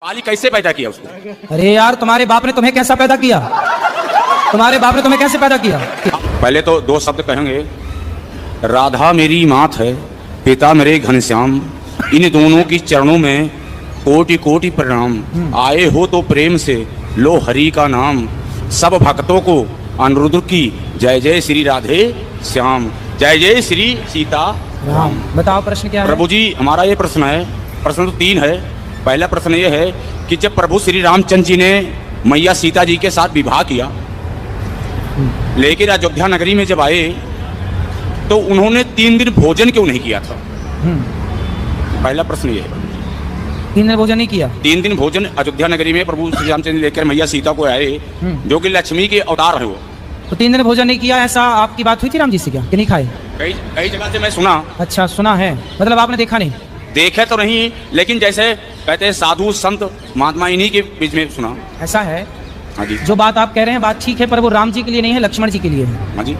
आली कैसे पैदा किया उसको? अरे यार, तुम्हारे बाप ने तुम्हें कैसा पैदा किया? तुम्हारे बाप ने तुम्हें कैसे पैदा किया? पहले तो दो शब्द कहेंगे, राधा मेरी मात है, पिता मेरे घनश्याम, इन दोनों की चरणों में कोटि कोटि प्रणाम। आए हो तो प्रेम से लो हरि का नाम, सब भक्तों को अनुरुद्र की जय जय श्री राधे श्याम, जय जय श्री सीता राम। बताओ प्रश्न क्या है? प्रभु जी, हमारा ये प्रश्न है, प्रश्न तो तीन है। पहला प्रश्न ये है कि जब प्रभु श्री रामचंद्र जी ने मैया सीता जी के साथ विवाह किया, लेकिन अयोध्या नगरी में जब आए तो उन्होंने 3 दिन भोजन क्यों नहीं किया था? पहला प्रश्न ये है। 3 दिन भोजन नहीं किया? 3 दिन भोजन अयोध्या नगरी में प्रभु श्री रामचंद्र लेकर मैया सीता को आए, जो कि लक्ष्मी के अवतार है वो। तो 3 दिन भोजन नहीं किया, ऐसा आपकी बात हुई थी राम जी से क्या कि नहीं खाए? कई जगह से मैं सुना। अच्छा, सुना है, मतलब आपने देखा नहीं? देखे तो नहीं, लेकिन जैसे कहते हैं साधु संत महात्मा, इन्हीं के बीच में सुना। ऐसा है? हाँ जी। जो बात आप कह रहे हैं बात ठीक है, पर वो राम जी के लिए नहीं है, लक्ष्मण जी के लिए है। हाँ जी।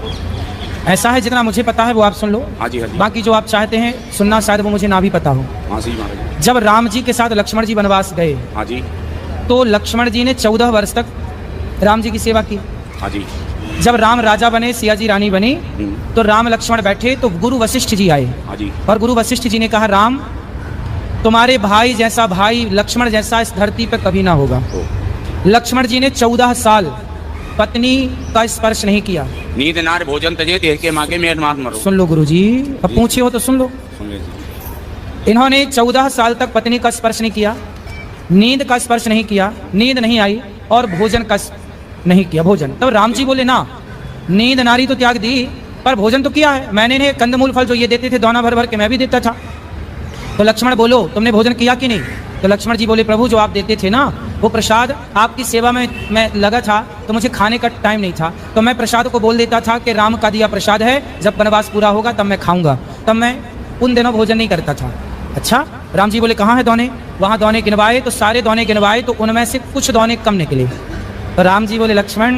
ऐसा है, जितना मुझे पता है वो आप सुन लो। हाँ जी, हाँ जी। बाकी जो आप चाहते हैं सुनना, शायद वो मुझे ना भी पता हो। हाँ जी महाराज। जब राम जी के साथ लक्ष्मण जी वनवास गए, हाँ जी, तो लक्ष्मण जी ने 14 वर्ष तक राम जी की सेवा की। हाँ जी। जब राम राजा बने, सिया जी रानी बनी, तो राम लक्ष्मण बैठे तो गुरु वशिष्ठ जी आए। हाँ जी। और गुरु वशिष्ठ जी ने कहा, राम तुम्हारे भाई जैसा भाई लक्ष्मण जैसा इस धरती पर कभी ना होगा। लक्ष्मण जी ने 14 साल पत्नी का स्पर्श नहीं किया। नींद नार भोजन तजे तेर के मांगे मेर मात मरो। सुन लो गुरुजी, अब पूछे हो तो सुन लो। सुन लीजिए। इन्होंने 14 साल तक पत्नी का स्पर्श नहीं किया, नींद का स्पर्श नहीं किया, नींद नहीं आई, और भोजन का नहीं किया। भोजन तब राम जी बोले, ना नींद नारी तो त्याग दी, पर भोजन तो किया है मैंने। इन्हें कंदमूल फल जो ये देते थे दोना भर भर के, मैं भी देता था। तो लक्ष्मण बोलो, तुमने भोजन किया कि नहीं? तो लक्ष्मण जी बोले, प्रभु जो आप देते थे ना वो प्रसाद, आपकी सेवा में मैं लगा था तो मुझे खाने का टाइम नहीं था, तो मैं प्रसाद को बोल देता था कि राम का दिया प्रसाद है, जब वनवास पूरा होगा तब मैं खाऊंगा। तब मैं उन दिनों भोजन नहीं करता था। अच्छा, राम जी बोले कहाँ है दोने? वहाँ दोने गिनवाए तो सारे दोने गिनवाए तो उनमें से कुछ दोने कम निकले। तो राम जी बोले, लक्ष्मण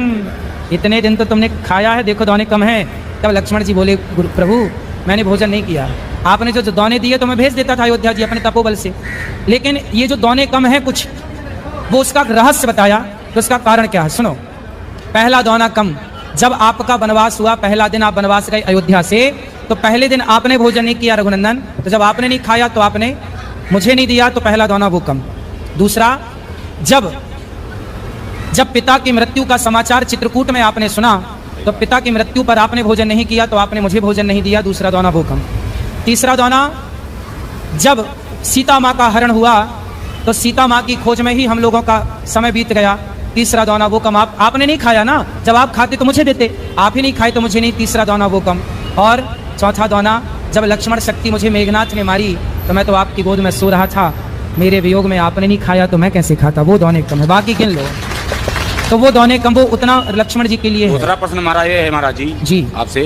इतने दिन तो तुमने खाया है, देखो दोने कम है। तब लक्ष्मण जी बोले, प्रभु मैंने भोजन नहीं किया, आपने जो दोने दिए तो मैं भेज देता था अयोध्या जी अपने तपोबल से, लेकिन ये जो दोने कम है कुछ, वो उसका रहस्य बताया। तो उसका कारण क्या है सुनो। पहला दोना कम, जब आपका वनवास हुआ, पहला दिन आप वनवास गए अयोध्या से, तो पहले दिन आपने भोजन नहीं किया रघुनंदन, तो जब आपने नहीं खाया तो आपने मुझे नहीं दिया, तो पहला दोना वो कम। दूसरा, जब पिता की मृत्यु का समाचार चित्रकूट में आपने सुना, तो पिता की मृत्यु पर आपने भोजन नहीं किया, तो आपने मुझे भोजन नहीं दिया, दूसरा दोना वो कम। तीसरा दोना, जब सीता माँ का हरण हुआ तो सीता माँ की खोज में ही हम लोगों का समय बीत गया, तीसरा दोना वो कम। आपने नहीं खाया ना, जब आप खाते तो मुझे देते, आप ही नहीं खाए तो मुझे नहीं, तीसरा दोना वो कम। और चौथा दोना, जब लक्ष्मण शक्ति मुझे मेघनाथ ने मारी तो मैं तो आपकी गोद में सो रहा था, मेरे वियोग में आपने नहीं खाया तो मैं कैसे खाता, वो दोने कम है। बाकी गिन लो, तो वो दोने कम, वो उतना लक्ष्मण जी के लिए है। दूसरा प्रश्न हमारा ये है महाराज जी आपसे,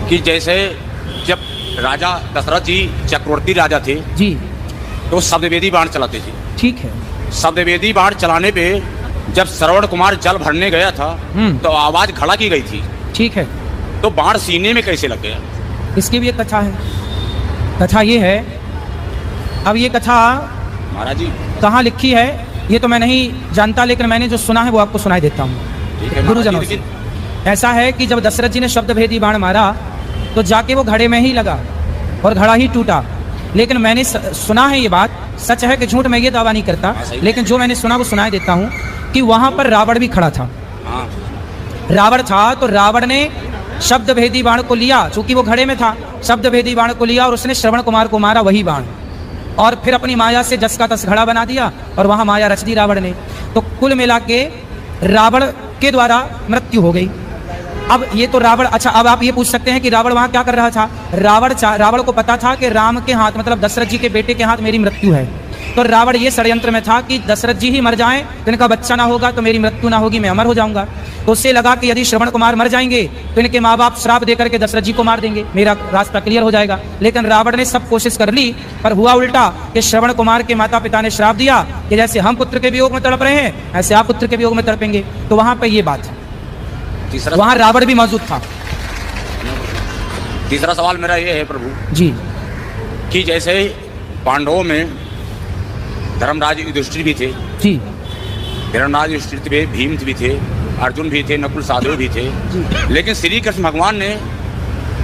कि जैसे जब राजा दशरथ जी चक्रवर्ती राजा थे जी, तो शब्दवेदी बाण चलाते थे। ठीक है। शब्दवेदी बाण चलाने पे जब श्रवण कुमार जल भरने गया था तो आवाज खड़ा की गई थी। ठीक है। तो बाण सीने में कैसे लग गया? इसकी भी एक कथा है। कथा ये है, अब ये कथा महाराज जी कहाँ लिखी है ये तो मैं नहीं जानता, लेकिन मैंने जो सुना है वो आपको सुनाई देता हूँ गुरुजनों से। ऐसा है कि जब दशरथ जी ने शब्दभेदी बाण मारा तो जाके वो घड़े में ही लगा और घड़ा ही टूटा। लेकिन मैंने सुना है, ये बात सच है कि झूठ, मैं ये दावा नहीं करता, लेकिन जो मैंने सुना वो सुनाई देता हूँ कि वहाँ पर रावण भी खड़ा था। रावण था तो रावण ने शब्दभेदी बाण को लिया, चूंकि वो घड़े में था, शब्दभेदी बाण को लिया और उसने श्रवण कुमार को मारा वही बाण, और फिर अपनी माया से जस का तस घड़ा बना दिया और वहां माया रच दी रावण ने। तो कुल मिला के रावण के द्वारा मृत्यु हो गई। अब ये तो रावण, अच्छा अब आप ये पूछ सकते हैं कि रावण वहां क्या कर रहा था? रावण को पता था कि राम के हाथ, मतलब दशरथ जी के बेटे के हाथ मेरी मृत्यु है, तो रावण ये षड्यंत्र में था कि दशरथ जी ही मर जाएं तो इनका बच्चा ना होगा तो मेरी मृत्यु ना होगी, मैं अमर हो जाऊंगा। तो उससे लगा कि यदि श्रवण कुमार मर जाएंगे तो इनके माँ बाप श्राप देकर के दशरथ जी को मार देंगे, मेरा रास्ता क्लियर हो जाएगा। लेकिन रावण ने सब कोशिश कर ली, पर हुआ उल्टा कि श्रवण कुमार के माता पिता ने श्राप दिया कि जैसे हम पुत्र के वियोग में तड़प रहे हैं ऐसे आप पुत्र के वियोग में तड़पेंगे। तो वहां पर ये बात है, वहां रावण भी मौजूद था। तीसरा सवाल मेरा ये है प्रभु जी, कि जैसे पांडवों में धर्मराज युधिष्ठिर भी थे, जी धर्मराज युधिष्ठिर थे, भीम भी थे, अर्जुन भी थे, नकुल सहदेव भी थे। लेकिन श्री कृष्ण भगवान ने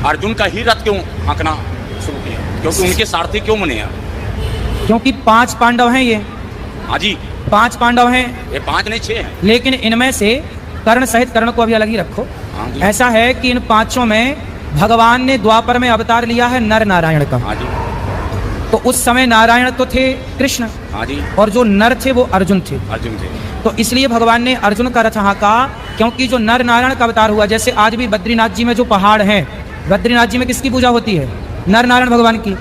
अर्जुन का ही रथ क्यों हाँकना शुरू किया? क्योंकि उनके सारथी क्यों बने हैं? क्योंकि 5 पांडव हैं ये, हाँ जी, 5 पांडव हैं, ये 5 नहीं 6 हैं। लेकिन इनमें से कर्ण सहित, कर्ण को अभी अलग ही रखो। हाँ जी, ऐसा है कि इन 5 में भगवान ने द्वापर में अवतार लिया है नर नारायण का। हाँ जी, तो उस समय नारायण तो थे कृष्ण, हाँ जी, और जो नर थे वो अर्जुन थे। अर्जुन थे। तो इसलिए भगवान ने अर्जुन का रथ हाँका, क्योंकि जो नर नारायण का अवतार हुआ, जैसे आज भी बद्रीनाथ जी में जो पहाड़ हैं, बद्रीनाथ जी में किसकी पूजा होती है? नर नारायण भगवान की।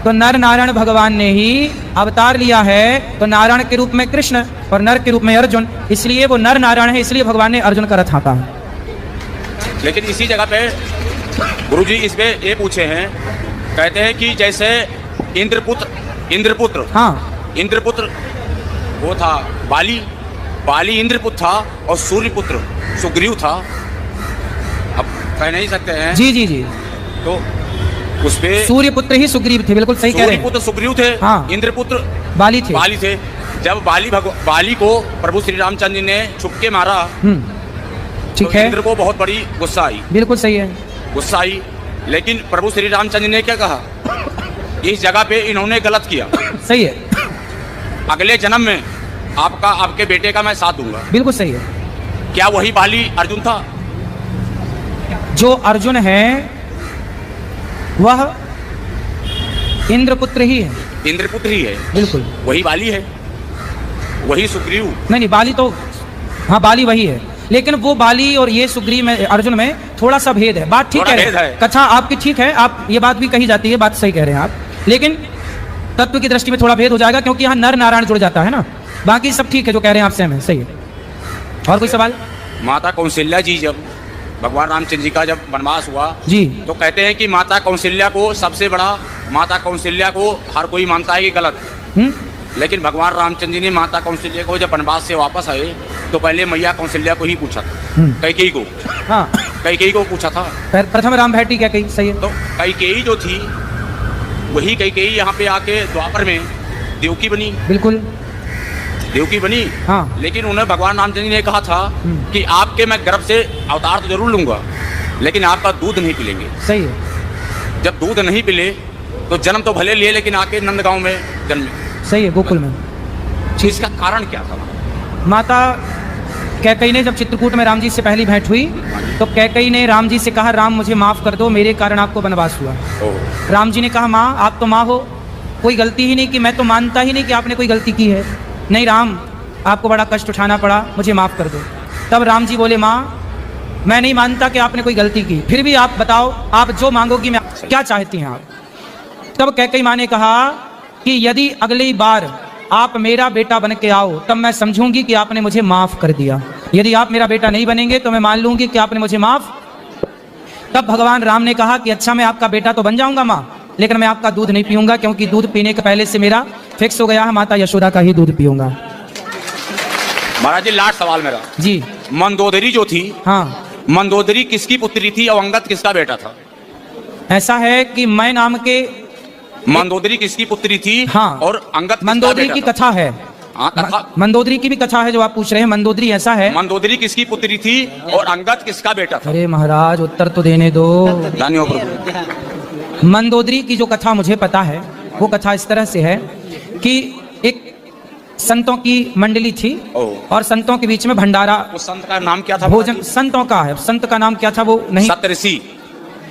तो नर नारायण भगवान ने ही अवतार लिया है, तो नारायण के रूप में कृष्ण और नर के रूप में अर्जुन, इसलिए वो नर नारायण है, इसलिए भगवान ने अर्जुन का रथ हाँका है। लेकिन इसी जगह पे गुरुजी इस पे ये पूछे हैं, कहते हैं कि जैसे इंद्रपुत्र हाँ, इंद्रपुत्र वो था बाली इंद्रपुत्र था, और सूर्यपुत्र सुग्रीव था। अब कह नहीं सकते हैं, जी जी जी, तो उस पे सूर्यपुत्र ही सुग्रीव थे, बिल्कुल सही कह रहे हैं। सूर्यपुत्र सुग्रीव थे, हाँ। इंद्रपुत्र बाली थे। बाली थे। जब बाली को प्रभु श्री रामचंद्र जी ने छुप के मारा, ठीक तो है, इंद्र को बहुत बड़ी गुस्सा आई, बिल्कुल सही है। गुस्सा आई। लेकिन प्रभु श्री रामचंद्र जी ने क्या कहा? इस जगह पे इन्होंने गलत किया, सही है, अगले जन्म में आपके बेटे का मैं साथ दूंगा। बिल्कुल सही है। क्या वही बाली अर्जुन था? जो अर्जुन है वह इंद्रपुत्र ही है, इंद्रपुत्र ही है, बिल्कुल। वही बाली है, वही सुग्रीव। नहीं, बाली तो, हाँ बाली वही है, लेकिन वो बाली और ये सुग्रीव में, अर्जुन में थोड़ा सा भेद है। बात ठीक थोड़ा है, भेद है। कथा आपकी ठीक है, आप ये बात भी कही जाती है, बात सही कह रहे हैं आप, लेकिन तत्व की दृष्टि में थोड़ा भेद हो जाएगा, क्योंकि यहाँ नर नारायण जुड़ जाता है ना। बाकी सब ठीक है, जो कह रहे हैं आप सहम है, सही है। और कोई सवाल? माता कौशल्या जी जब भगवान रामचंद्र जी का जब वनवास हुआ जी, तो कहते हैं कि माता कौशल्या को सबसे बड़ा, माता कौशल्या को हर कोई मानता है कि गलत, लेकिन भगवान रामचंद्र जी ने माता कौशल्या को जब वनवास से वापस आए तो पहले मैया कौशल्या को ही पूछा था, कैकेयी को। हाँ, कैकेयी को पूछा था। प्रथम राम भेटी क्या कही, सही है। तो कैकेयी जो थी, वही कैकेयी यहाँ पे आके द्वापर में देवकी बनी, बिल्कुल, देवकी बनी। हाँ, लेकिन उन्हें भगवान रामचंद्र जी ने कहा था कि आपके मैं गर्भ से अवतार तो जरूर लूंगा, लेकिन आपका दूध नहीं पिलेंगे। सही है, जब दूध नहीं पिले तो जन्म तो भले लिए, लेकिन आके नंदगांव में जन्मे। सही है, गोकुल में। इसका कारण क्या था? माता कैकेयी ने जब चित्रकूट में राम जी से पहली भेंट हुई तो कैकेयी ने राम जी से कहा, राम मुझे माफ़ कर दो, मेरे कारण आपको वनवास हुआ। राम जी ने कहा, माँ आप तो माँ हो, कोई गलती ही नहीं की, मैं तो मानता ही नहीं कि आपने कोई गलती की है। नहीं राम, आपको बड़ा कष्ट उठाना पड़ा, मुझे माफ़ कर दो। तब राम जी बोले, माँ मैं नहीं मानता कि आपने कोई गलती की, फिर भी आप बताओ, आप जो मांगोगी मैं, क्या चाहती हैं आप? तब कैकेयी माँ ने कहा कि यदि अगली बार आप मेरा बेटा बन के आओ तब मैं समझूंगी कि आपने मुझे माफ कर दिया, यदि आप मेरा बेटा नहीं बनेंगे तो मैं मान लूंगी कि आपने मुझे माफ। तब भगवान राम ने कहा कि अच्छा मैं आपका बेटा तो बन जाऊंगा माँ, लेकिन मैं आपका दूध नहीं पीऊंगा, क्योंकि दूध पीने के पहले से मेरा फिक्स हो गया है, माता यशोदा का ही दूध पीऊंगा। महाराज जी लास्ट सवाल मेरा जी, मंदोदरी जो थी, हाँ, मंदोदरी किसकी पुत्री थी और अंगद किसका बेटा था? ऐसा है कि मैं नाम के, मंदोदरी किसकी पुत्री थी? हाँ, और अंगद किसका मंदोदरी बेटा की था? कथा है। हाँ, कथा। मंदोदरी की भी कथा है जो आप पूछ रहे हैं। मंदोदरी ऐसा है, मंदोदरी किसकी पुत्री थी और अंगद किसका बेटा था? अरे महाराज उत्तर तो देने दो। धन्यवाद प्रभु। मंदोदरी की जो कथा मुझे पता है, वो कथा इस तरह से है कि एक संतों की मंडली थी और संतों के बीच में भंडारा, उस संत का नाम क्या था? भोजन, संतों का है, संत का नाम क्या था वो नहीं, सप्तऋषि।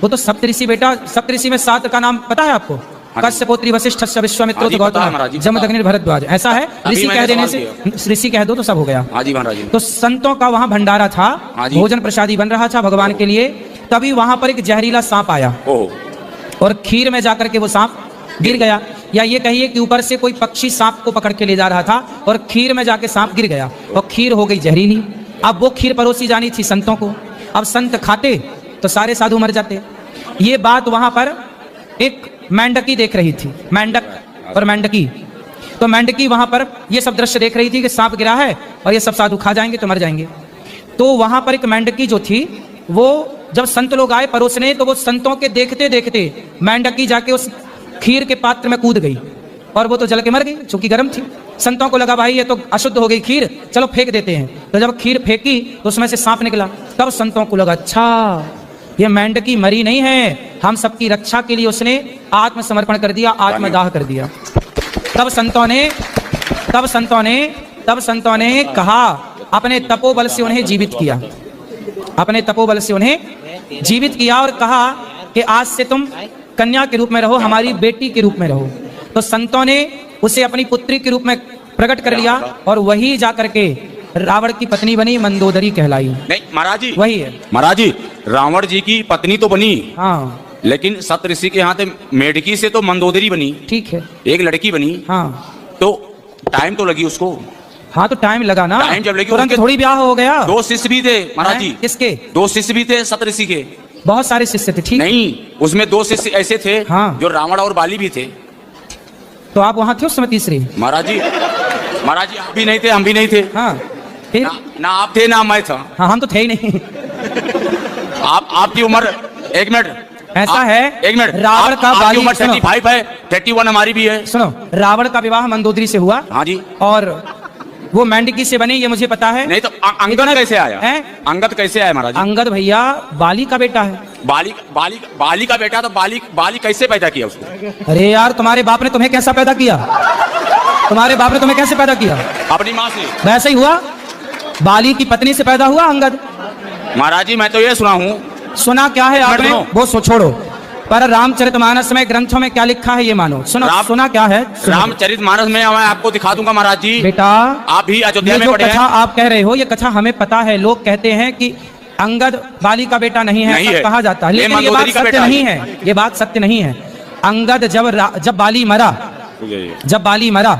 वो तो सप्तऋषि बेटा, सप्तऋषि में 7 का नाम पता है आपको? कश्यपोत्री वशिष्ठ विश्वामित्र गौतम जमदग्नि भरद्वाज, ऐसा है। ऋषि कह देने से, ऋषि कह दो तो सब हो गया। हाँ जी महाराज जी। तो संतों का वहां भंडारा था, भोजन प्रसादी बन रहा था भगवान के लिए। तभी वहां पर एक जहरीला सांप आया और खीर में जाकर के वो सांप गिर गया, या ये कहिए कि ऊपर से कोई पक्षी सांप को पकड़ के ले जा रहा था और खीर में जाके सांप गिर गया और खीर हो गई जहरीली। अब वो खीर परोसी जानी थी संतों को, अब संत खाते तो सारे साधु मर जाते। ये बात वहां पर एक मेंढकी देख रही थी, मेंढक और मेंढकी। तो मेंढकी वहां पर ये सब दृश्य देख रही थी कि सांप गिरा है और ये सब साधु खा जाएंगे तो मर जाएंगे। तो वहां पर एक मेंढकी जो थी, वो जब संत लोग आए परोसने, तो वो संतों के देखते देखते मेंढकी जाके उस खीर के पात्र में कूद गई और वो तो जल के मर गई, चूंकि गर्म थी। संतों को लगा भाई ये तो अशुद्ध हो गई खीर, चलो फेंक देते हैं। तो जब खीर फेंकी तो उसमें से सांप निकला। तब संतों को लगा अच्छा ये मेंढकी मरी नहीं है, हम सबकी रक्षा के लिए उसने आत्मसमर्पण कर दिया, आत्मदाह कर दिया। तब संतों ने कहा, अपने तपोबल से उन्हें जीवित किया, अपने तपोबल से उन्हें जीवित किया और कहा कि आज से तुम कन्या के रूप में रहो, हमारी बेटी के रूप में रहो। तो संतों ने उसे अपनी पुत्री के रूप में प्रकट कर लिया और वही जाकर के रावण की पत्नी बनी, मंदोदरी कहलाई। नहीं महाराज जी, वही है महाराज जी, रावण जी की पत्नी तो बनी, हाँ, लेकिन सप्तऋषि के यहाँ मेढकी से तो मंदोदरी बनी, ठीक है, एक लड़की बनी। हाँ, तो टाइम तो लगी उसको। हाँ तो टाइम लगा ना, टाइम जब लगी, तुरंत उनके थोड़ी ब्याह हो गया। 2 शिष्य भी थे महाराज जी। किसके? 2 शिष्य भी थे सप्तऋषि के। बहुत सारे शिष्य थे, ठीक नहीं, उसमें 2 शिष्य ऐसे थे हाँ। जो रावण और बाली भी थे। तो आप वहां थे उस समय तीसरी? महाराज जी आप भी नहीं थे, हम भी नहीं थे। हाँ, फिर ना आप थे ना मैं था। हाँ, हम तो थे ही नहीं। आपकी उम्र, एक मिनट, ऐसा है, एक मिनट, रावण का आपकी बाली, उम्र सुनो। 35 है, 31 हमारी भी है। सुनो, रावण का विवाह मंदोदरी से हुआ, हाँ जी, और वो मेंढकी से बनी, ये मुझे पता है। नहीं तो अंगद कैसे आया? अंगद कैसे आया महाराज? अंगद भैया बाली का बेटा है। बाली का बेटा, तो बाली कैसे पैदा किया उसको? अरे यार, तुम्हारे बाप ने तुम्हें कैसा पैदा किया? तुम्हारे बाप ने तुम्हें कैसे पैदा किया? अपनी माँ से। वैसे ही हुआ, बाली की पत्नी से पैदा हुआ अंगद। महाराज जी मैं तो ये सुना हूँ। सुना क्या है आपने? वो छोड़ो, पर रामचरितमानस में ग्रंथों में क्या लिखा है ये मानो। सुनो, सुना क्या है? रामचरितमानस में मैं आपको दिखा दूंगा महाराज जी। बेटा, आप भी अयोध्या में जो पढ़े कथा हैं। आप कह रहे हो, ये कथा हमें पता है। लोग कहते हैं कि अंगद बाली का बेटा नहीं है, ऐसा कहा जाता है, लेकिन ये बात सत्य नहीं है। ये बात सत्य नहीं है। अंगद जब बाली मरा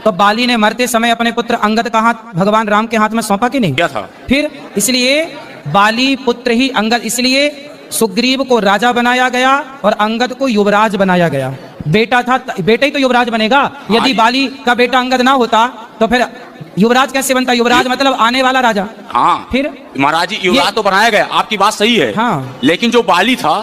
तो बाली ने मरते समय अपने पुत्र अंगद का हाथ भगवान राम के हाथ में सौंपा कि नहीं? क्या था? फिर इसलिए बाली पुत्र ही अंगद, इसलिए सुग्रीव को राजा बनाया गया और अंगद को युवराज बनाया गया। बेटा था, बेटा ही तो युवराज बनेगा। यदि बाली का बेटा अंगद ना होता तो फिर युवराज कैसे बनता? युवराज मतलब आने वाला राजा। हाँ, फिर महाराज जी युवराज तो बनाया गया, आपकी बात सही है। हाँ, लेकिन जो बाली था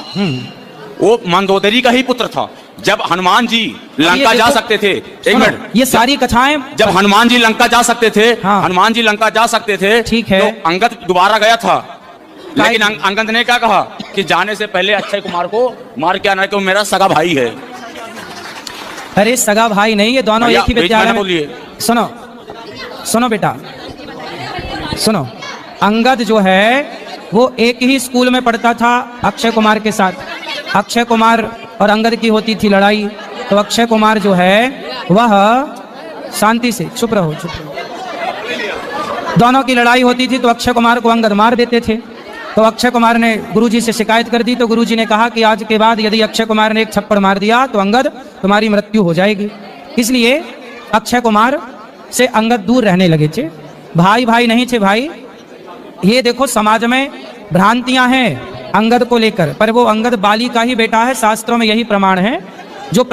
वो मंदोदरी का ही पुत्र था। जब हनुमान जी लंका जा सकते थे, एक मिनट, ये सारी कथाएं, जब हनुमान जी लंका जा सकते थे, हाँ, हनुमान जी लंका जा सकते थे, ठीक है, तो अंगद दोबारा गया था। लेकिन अंगद ने क्या कहा कि जाने से पहले अक्षय कुमार को मार के आना, क्यों मेरा सगा भाई है। अरे सगा भाई नहीं, ये दोनों एक ही विद्यालय में। सुनो बेटा, सुनो, अंगद जो है वो एक ही स्कूल में पढ़ता था अक्षय कुमार के साथ। अक्षय कुमार और अंगद की होती थी लड़ाई, तो अक्षय कुमार जो है वह, शांति से चुप रहो, दोनों की लड़ाई होती थी तो अक्षय कुमार को अंगद मार देते थे। तो अक्षय कुमार ने गुरुजी से शिकायत कर दी, तो गुरुजी ने कहा कि आज के बाद यदि अक्षय कुमार ने एक थप्पड़ मार दिया तो अंगद तुम्हारी मृत्यु हो जाएगी। इसलिए अक्षय कुमार से अंगद दूर रहने लगे थे। भाई भाई नहीं थे भाई। ये देखो समाज में भ्रांतियां हैं अंगद को लेकर, पर वो अंगद बाली का ही बेटा है। शास्त्रों में यही प्रमाण है। जो